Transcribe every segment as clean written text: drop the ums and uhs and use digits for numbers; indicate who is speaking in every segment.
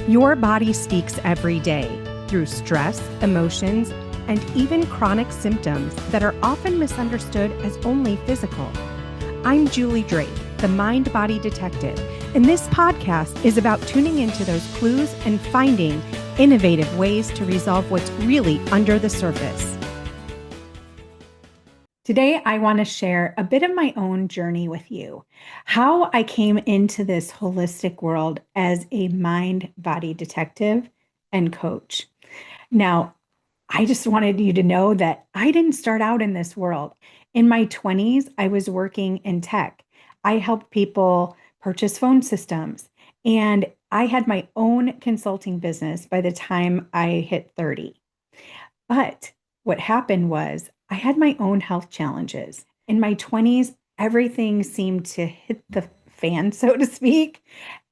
Speaker 1: Your body speaks every day through stress, emotions, and even chronic symptoms that are often misunderstood as only physical. I'm Julie Drake, the Mind Body Detective, and this podcast is about tuning into those clues and finding innovative ways to resolve what's really under the surface. Today, I want to share a bit of my own journey with you, how I came into this holistic world as a mind body detective and coach. Now, I just wanted you to know that I didn't start out in this world. In my 20s, I was working in tech. I helped people purchase phone systems, and I had my own consulting business by the time I hit 30. But what happened was I had my own health challenges. In my 20s, everything seemed to hit the fan, so to speak.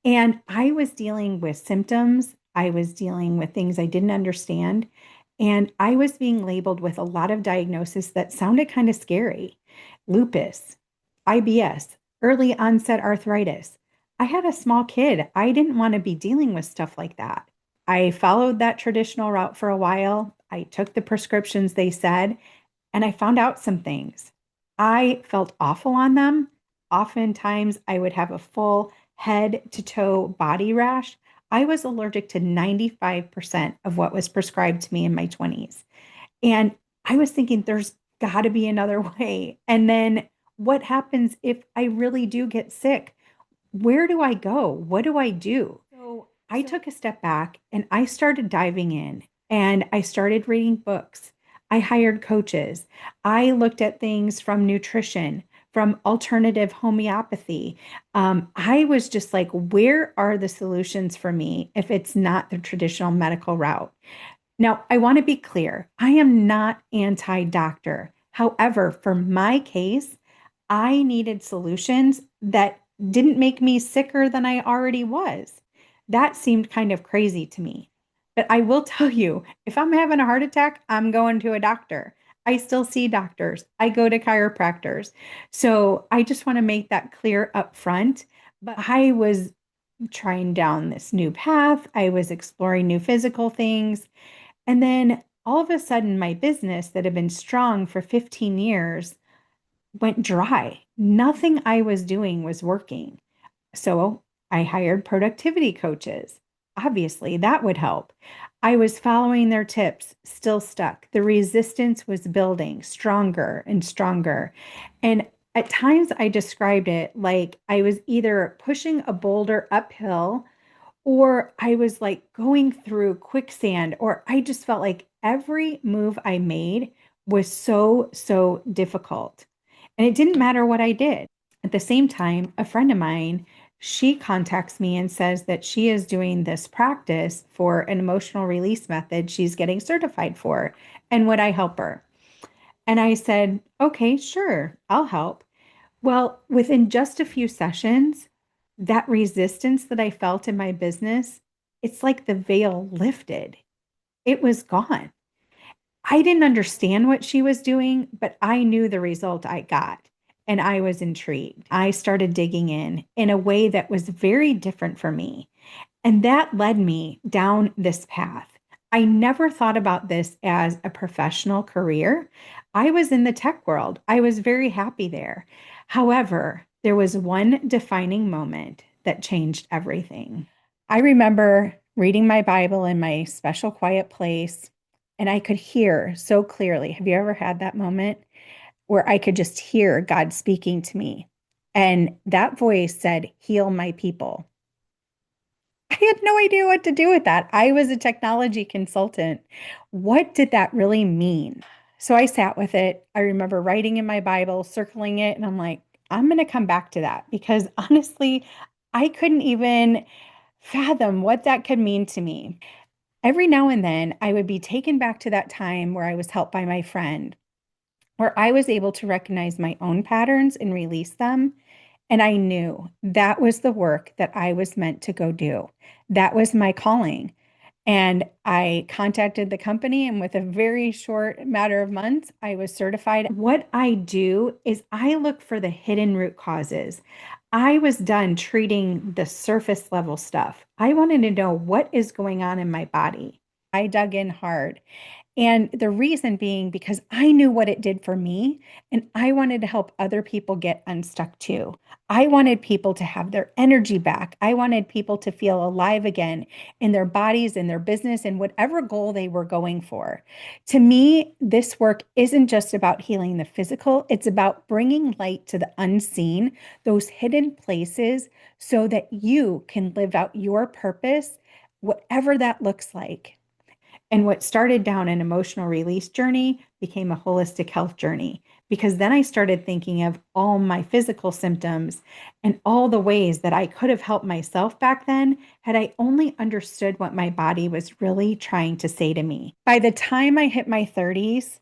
Speaker 1: And I was dealing with symptoms. I was dealing with things I didn't understand. And I was being labeled with a lot of diagnoses that sounded kind of scary: lupus, IBS, early onset arthritis. I had a small kid. I didn't want to be dealing with stuff like that. I followed that traditional route for a while. I took the prescriptions they said, and I found out some things. I felt awful on them. Oftentimes, I would have a full head to toe body rash. I was allergic to 95% of what was prescribed to me in my 20s. And I was thinking, there's got to be another way. And then what happens if I really do get sick? Where do I go? What do I do? So I took a step back and I started diving in and I started reading books. I hired coaches. I looked at things from nutrition, from alternative homeopathy. I was just like, where are the solutions for me if it's not the traditional medical route? Now, I want to be clear. I am not anti-doctor. However, for my case, I needed solutions that didn't make me sicker than I already was. That seemed kind of crazy to me. But I will tell you, if I'm having a heart attack, I'm going to a doctor. I still see doctors. I go to chiropractors. So I just want to make that clear up front. But I was trying down this new path. I was exploring new physical things. And then all of a sudden, my business that had been strong for 15 years went dry. Nothing I was doing was working. So I hired productivity coaches. Obviously, that would help. I was following their tips, still stuck. The resistance was building stronger and stronger. And at times, I described it like I was either pushing a boulder uphill or I was like going through quicksand, or I just felt like every move I made was so difficult. And it didn't matter what I did. At the same time, a friend of mine, she contacts me and says that she is doing this practice for an emotional release method she's getting certified for. And would I help her? And I said, okay, sure, I'll help. Well, within just a few sessions, that resistance that I felt in my business, it's like the veil lifted. It was gone. I didn't understand what she was doing, but I knew the result I got, and I was intrigued. I started digging in a way that was very different for me, and that led me down this path. I never thought about this as a professional career. I was in the tech world. I was very happy there. However, there was one defining moment that changed everything. I remember reading my Bible in my special quiet place, and I could hear so clearly. Have you ever had that moment where I could just hear God speaking to me? And that voice said, "Heal my people." I had no idea what to do with that. I was a technology consultant. What did that really mean? So I sat with it. I remember writing in my Bible, circling it, and I'm like, I'm going to come back to that because honestly, I couldn't even fathom what that could mean to me. Every now and then, I would be taken back to that time where I was helped by my friend, where I was able to recognize my own patterns and release them. And I knew that was the work that I was meant to go do. That was my calling. And I contacted the company, and with a very short matter of months, I was certified. What I do is I look for the hidden root causes. I was done treating the surface level stuff. I wanted to know what is going on in my body. I dug in hard. And the reason being because I knew what it did for me, and I wanted to help other people get unstuck too. I wanted people to have their energy back. I wanted people to feel alive again in their bodies, in their business, and whatever goal they were going for. To me, this work isn't just about healing the physical, it's about bringing light to the unseen, those hidden places, so that you can live out your purpose, whatever that looks like. And what started down an emotional release journey became a holistic health journey because then I started thinking of all my physical symptoms and all the ways that I could have helped myself back then had I only understood what my body was really trying to say to me. By the time I hit my 30s,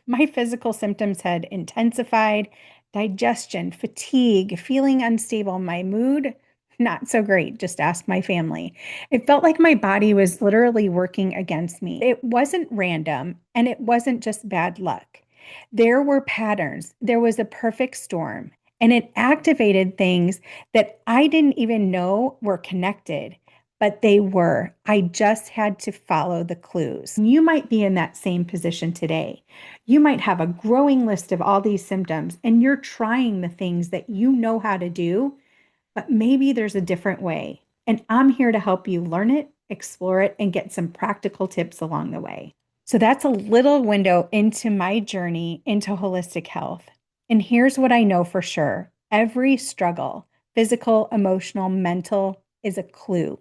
Speaker 1: my physical symptoms had intensified: digestion, fatigue, feeling unstable, my mood, not so great. Just ask my family. It felt like my body was literally working against me. It wasn't random and it wasn't just bad luck. There were patterns, there was a perfect storm, and it activated things that I didn't even know were connected, but they were. I just had to follow the clues. You might be in that same position today. You might have a growing list of all these symptoms, and you're trying the things that you know how to do, but maybe there's a different way. And I'm here to help you learn it, explore it, and get some practical tips along the way. So that's a little window into my journey into holistic health. And here's what I know for sure: every struggle, physical, emotional, mental, is a clue.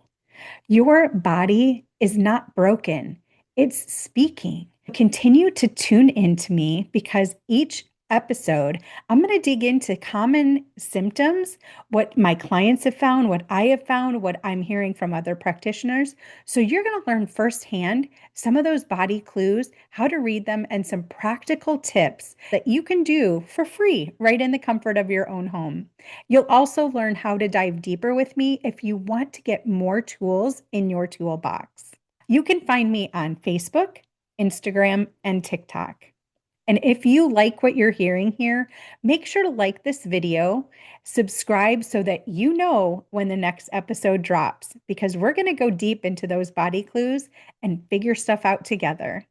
Speaker 1: Your body is not broken, it's speaking. Continue to tune into me because each episode, I'm going to dig into common symptoms, what my clients have found, what I have found, what I'm hearing from other practitioners. So you're going to learn firsthand some of those body clues, how to read them, and some practical tips that you can do for free right in the comfort of your own home. You'll also learn how to dive deeper with me if you want to get more tools in your toolbox. You can find me on Facebook, Instagram, and TikTok. And if you like what you're hearing here, make sure to like this video, subscribe so that you know when the next episode drops, because we're going to go deep into those body clues and figure stuff out together.